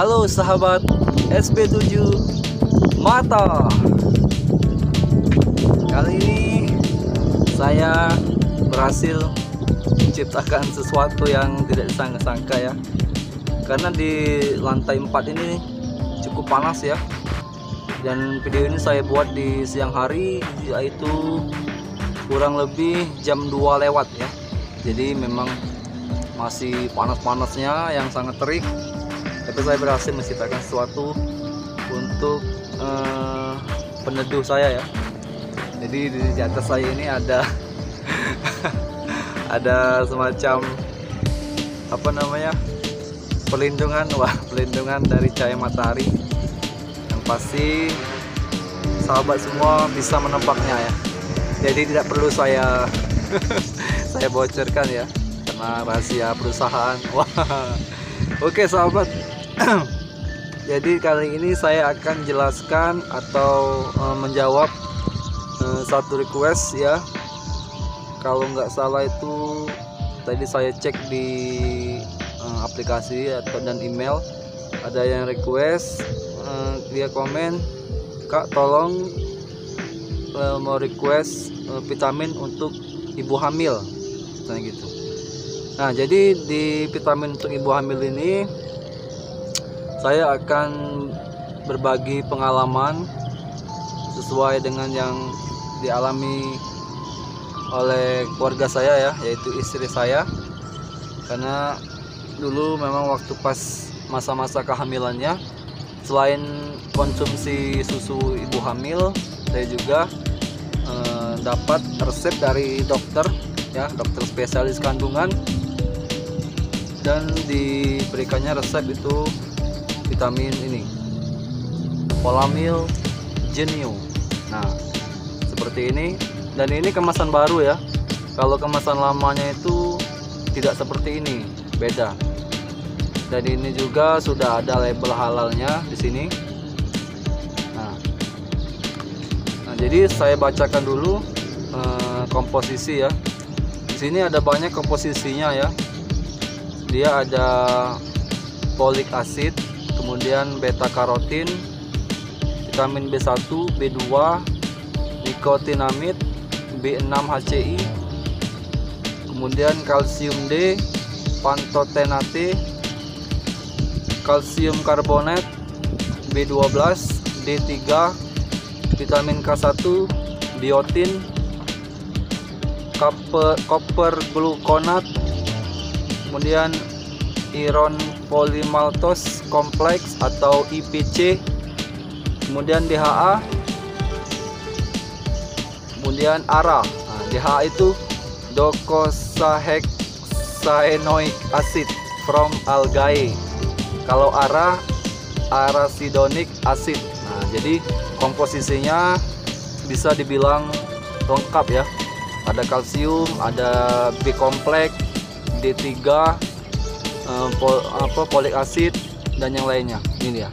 Halo sahabat SP7 Mata. Kali ini saya berhasil menciptakan sesuatu yang tidak disangka-sangka ya. Karena di lantai 4 ini cukup panas ya. Dan video ini saya buat di siang hari, yaitu kurang lebih jam 2 lewat ya. Jadi memang masih panas-panasnya yang sangat terik. Tapi saya berhasil menciptakan sesuatu untuk peneduh saya ya. Jadi di atas saya ini ada ada semacam pelindungan dari cahaya matahari yang pasti sahabat semua bisa menebaknya ya. Jadi tidak perlu saya saya bocorkan ya, karena rahasia perusahaan. Wah. Oke sahabat. Jadi kali ini saya akan jelaskan atau menjawab satu request ya. Kalau nggak salah itu tadi saya cek di aplikasi dan email, ada yang request, dia komen, "Kak tolong mau request vitamin untuk ibu hamil," misalnya gitu. Nah jadi di vitamin untuk ibu hamil ini saya akan berbagi pengalaman sesuai dengan yang dialami oleh keluarga saya ya, yaitu istri saya. Karena dulu memang waktu pas masa-masa kehamilannya, selain konsumsi susu ibu hamil, saya juga dapat resep dari dokter ya, dokter spesialis kandungan, dan diberikannya resep itu vitamin ini, Polamil Genio. Nah seperti ini, dan ini kemasan baru ya. Kalau kemasan lamanya itu tidak seperti ini, beda. Dan ini juga sudah ada label halalnya di sini. Nah, jadi saya bacakan dulu komposisi ya. Di sini ada banyak komposisinya ya. Dia ada folic acid, kemudian beta karotin, vitamin B1, B2, nikotinamid, B6 HCI, kemudian kalsium D, pantotenate, kalsium karbonat, B12, D3, vitamin K1, biotin, copper gluconat, kemudian iron polymaltose kompleks atau IPC, kemudian DHA, kemudian ARA. Nah, DHA itu docosahexaenoic acid from algae. Kalau ARA, arachidonic acid. Nah, jadi komposisinya bisa dibilang lengkap ya. Ada kalsium, ada B kompleks, D3, folic acid, dan yang lainnya. Ini dia.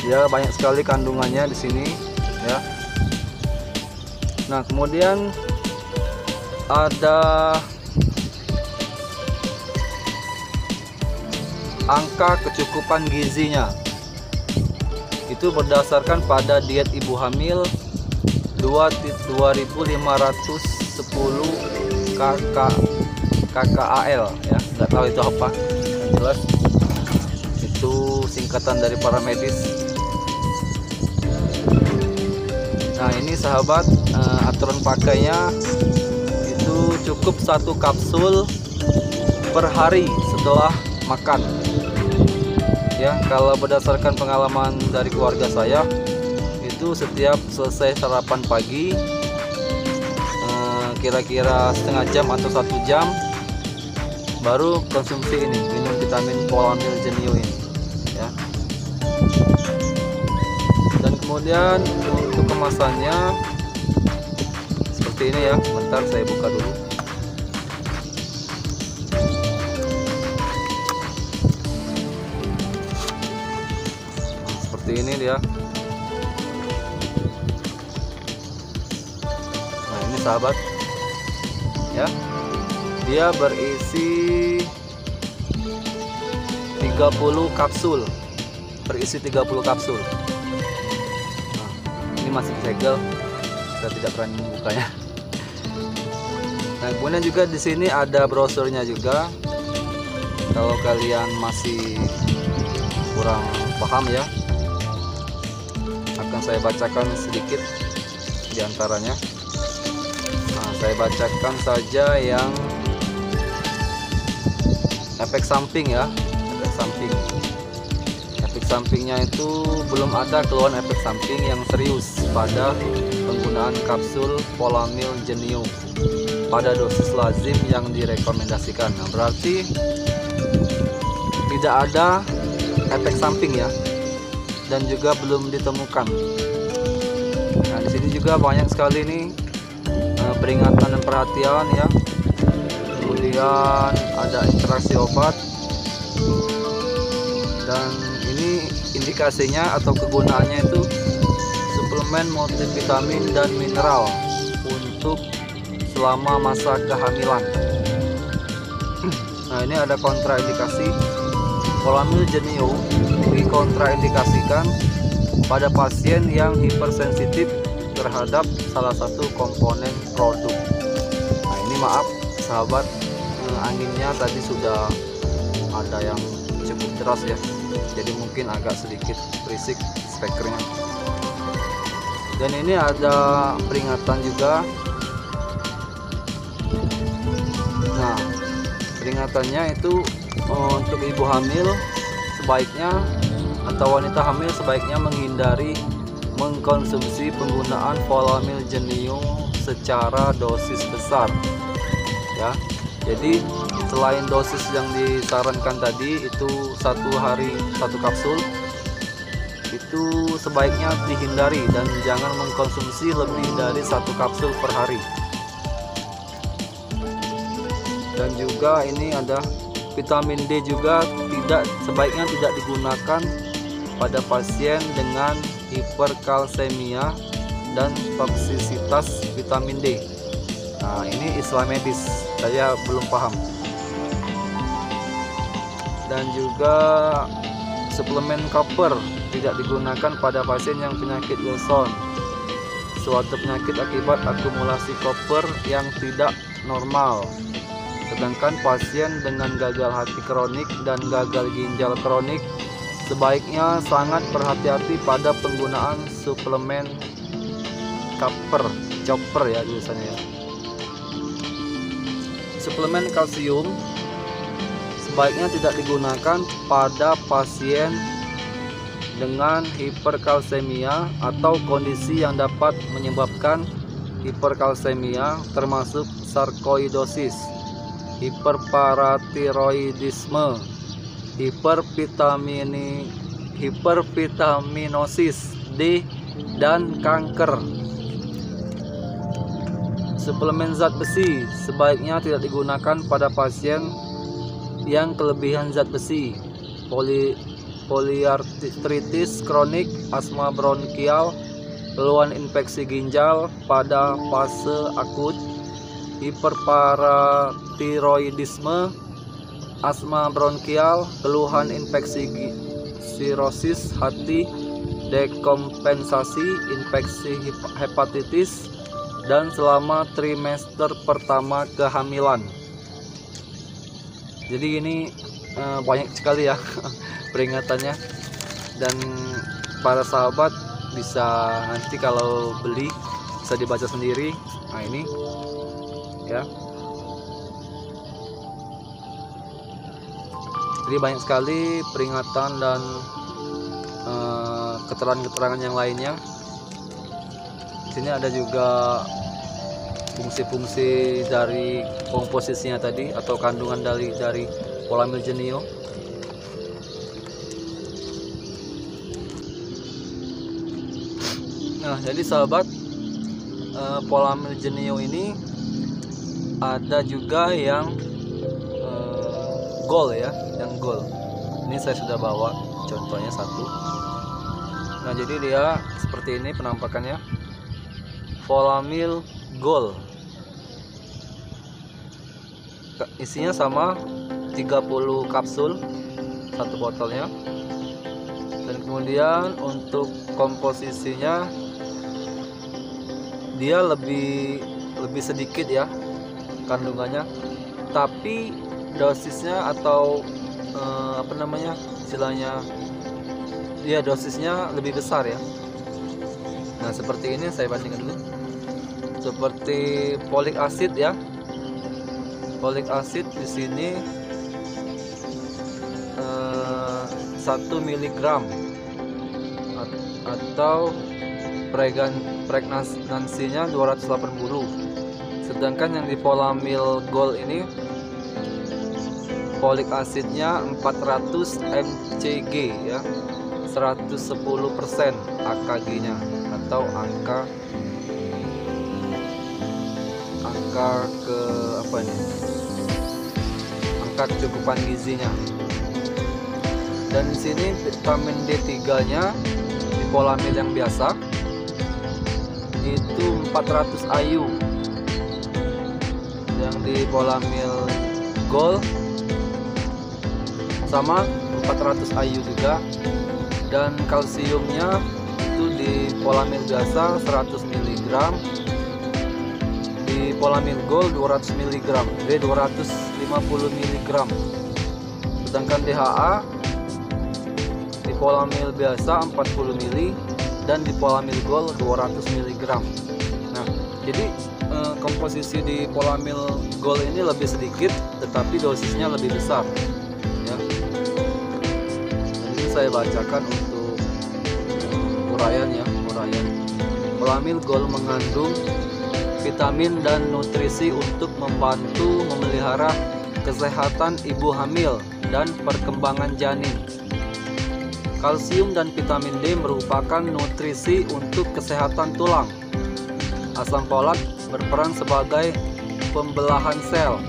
Ya, banyak sekali kandungannya di sini ya. Nah, kemudian ada angka kecukupan gizinya. Itu berdasarkan pada diet ibu hamil 2510 KKAL ya, nggak tahu itu apa, yang jelas itu singkatan dari paramedis. Nah ini sahabat, aturan pakainya itu cukup 1 kapsul per hari setelah makan ya. Kalau berdasarkan pengalaman dari keluarga saya, itu setiap selesai sarapan pagi, kira-kira setengah jam atau 1 jam, baru konsumsi ini, minum vitamin Polamil Genio ini ya. Dan kemudian untuk kemasannya seperti ini ya. Bentar saya buka dulu. Nah, seperti ini dia. Nah ini sahabat ya, dia berisi 3 30 kapsul, berisi 30 kapsul. Nah, ini masih disegel, saya tidak berani membukanya. Nah, kemudian juga di sini ada brosurnya juga. Kalau kalian masih kurang paham ya, akan saya bacakan sedikit di antaranya. Nah, saya bacakan saja yang efek samping ya. Efek sampingnya itu belum ada keluhan efek samping yang serius pada penggunaan kapsul Polamil Genio pada dosis lazim yang direkomendasikan. Nah, berarti tidak ada efek samping ya, dan juga belum ditemukan. Nah, di sini juga banyak sekali nih peringatan dan perhatian ya. Kemudian ada interaksi obat, dan ini indikasinya atau kegunaannya itu suplemen multivitamin dan mineral untuk selama masa kehamilan. Nah, ini ada kontraindikasi. Polamil Genio dikontraindikasikan pada pasien yang hipersensitif terhadap salah satu komponen produk. Nah, ini maaf sahabat, anginnya tadi sudah ada yang cukup deras ya, jadi mungkin agak sedikit berisik speakernya. Dan ini ada peringatan juga. Nah, peringatannya itu untuk ibu hamil sebaiknya, atau wanita hamil sebaiknya menghindari mengkonsumsi penggunaan Polamil Genio secara dosis besar ya. Jadi selain dosis yang disarankan tadi itu 1 hari 1 kapsul, itu sebaiknya dihindari dan jangan mengkonsumsi lebih dari 1 kapsul per hari. Dan juga ini ada vitamin D juga sebaiknya tidak digunakan pada pasien dengan hiperkalsemia dan toksisitas vitamin D. Nah, ini istilah medis, saya belum paham. Dan juga suplemen koper tidak digunakan pada pasien yang penyakit Wilson, suatu penyakit akibat akumulasi koper yang tidak normal. Sedangkan pasien dengan gagal hati kronik dan gagal ginjal kronik sebaiknya sangat berhati-hati pada penggunaan suplemen copper ya tulisannya ya. Suplemen kalsium sebaiknya tidak digunakan pada pasien dengan hiperkalsemia atau kondisi yang dapat menyebabkan hiperkalsemia termasuk sarkoidosis, hiperparatiroidisme, hipervitaminosis D, dan kanker. Suplemen zat besi sebaiknya tidak digunakan pada pasien yang kelebihan zat besi, poliartritis kronik, asma bronkial, keluhan infeksi ginjal pada fase akut, hiperparatiroidisme, asma bronkial, keluhan infeksi sirosis hati, dekompensasi, infeksi hepatitis, dan selama trimester pertama kehamilan. Jadi ini banyak sekali ya peringatannya, dan para sahabat bisa nanti kalau beli bisa dibaca sendiri. Nah, ini ya, jadi banyak sekali peringatan dan keterangan-keterangan yang lainnya. Di sini ada juga fungsi-fungsi dari komposisinya tadi atau kandungan dari Polamil Genio. Nah, jadi sahabat, Polamil Genio ini ada juga yang gold ya, yang gold. Ini saya sudah bawa contohnya satu. Nah, jadi dia seperti ini penampakannya, Polamil Gold. Isinya sama 30 kapsul satu botolnya. Dan kemudian untuk komposisinya dia lebih sedikit ya kandungannya, tapi dosisnya atau istilahnya dia dosisnya lebih besar ya. Nah seperti ini, saya bandingkan dulu. Seperti folic acid ya, folic acid di sini 1 mg atau pregnansinya 280. Sedangkan yang di Polamil Gold ini folic acidnya 400 mcg ya, 110% AKG-nya atau angka kecukupan gizinya. Dan di sini vitamin D3-nya di Polamil yang biasa itu 400 IU. Yang di Polamil Gold sama 400 IU juga. Dan kalsiumnya itu di Polamil biasa 100 mg, di Polamil Gold 200 mg, jadi 250 mg. Sedangkan DHA di Polamil biasa 40 mili dan di Polamil Gold 200 mg. Nah, jadi komposisi di Polamil Gold ini lebih sedikit tetapi dosisnya lebih besar ya. Dan ini saya bacakan untuk uraian. Polamil Gold mengandung vitamin dan nutrisi untuk membantu memelihara kesehatan ibu hamil dan perkembangan janin. Kalsium dan vitamin D merupakan nutrisi untuk kesehatan tulang. Asam folat berperan sebagai pembelahan sel,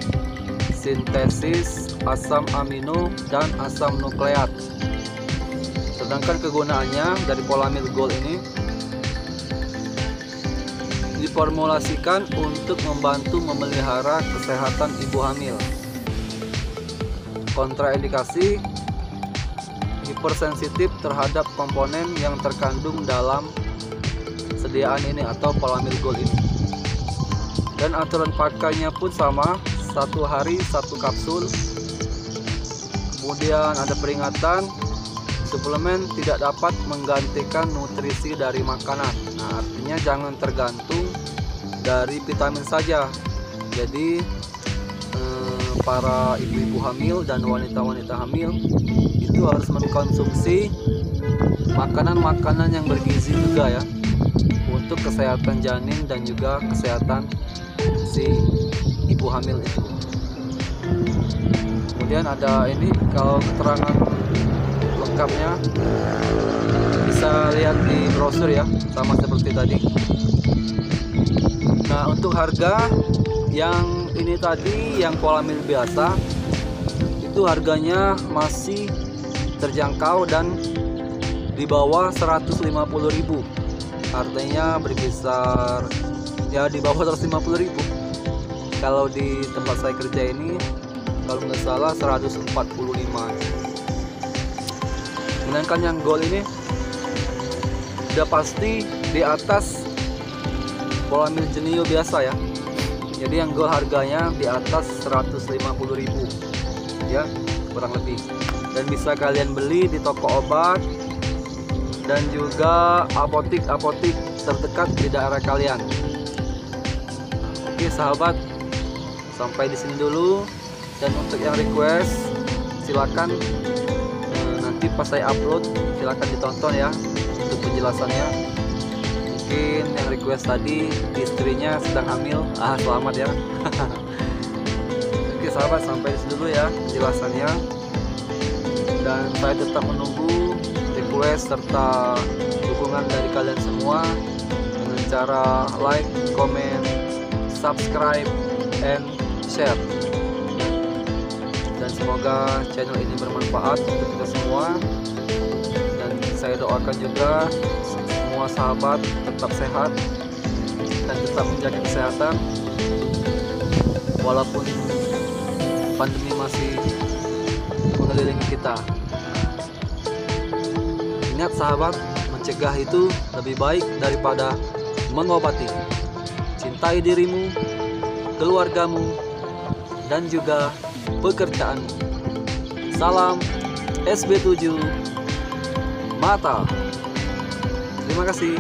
sintesis asam amino dan asam nukleat. Sedangkan kegunaannya dari Polamil Gold ini diformulasikan untuk membantu memelihara kesehatan ibu hamil. Kontraindikasi: hipersensitif terhadap komponen yang terkandung dalam sediaan ini atau Polamil Gold ini. Dan aturan pakainya pun sama, 1 hari 1 kapsul. Kemudian ada peringatan, suplemen tidak dapat menggantikan nutrisi dari makanan. Nah, artinya jangan tergantung dari vitamin saja. Jadi para ibu-ibu hamil dan wanita-wanita hamil itu harus mengkonsumsi makanan-makanan yang bergizi juga ya, untuk kesehatan janin dan juga kesehatan si ibu hamil itu. Kemudian ada ini, kalau keterangan lengkapnya bisa lihat di brosur ya, sama seperti tadi. Nah, untuk harga yang ini tadi, yang Polamil biasa itu harganya masih terjangkau dan di bawah 150.000. Artinya berkisar ya di bawah 150.000. Kalau di tempat saya kerja ini kalau nggak salah 145. Sedangkan yang Gold ini udah pasti di atas Polamil Genio biasa ya. Jadi yang Gold harganya di atas 150.000 ya, kurang lebih. Dan bisa kalian beli di toko obat dan juga apotik-apotik terdekat di daerah kalian. Oke sahabat, sampai di sini dulu. Dan untuk yang request silakan nanti pas saya upload silakan ditonton ya untuk penjelasannya. Mungkin yang request tadi istrinya sedang hamil, selamat ya. Oke sahabat, sampai di sini dulu ya penjelasannya. Dan saya tetap menunggu request serta dukungan dari kalian semua dengan cara like, comment, subscribe, and share. Dan semoga channel ini bermanfaat untuk kita semua. Dan saya doakan juga semua sahabat tetap sehat dan tetap menjaga kesehatan walaupun pandemi masih mengelilingi kita. Ingat sahabat, mencegah itu lebih baik daripada mengobati. Cintai dirimu, keluargamu, dan juga pekerjaanmu. Salam SB7 Mata. Terima kasih.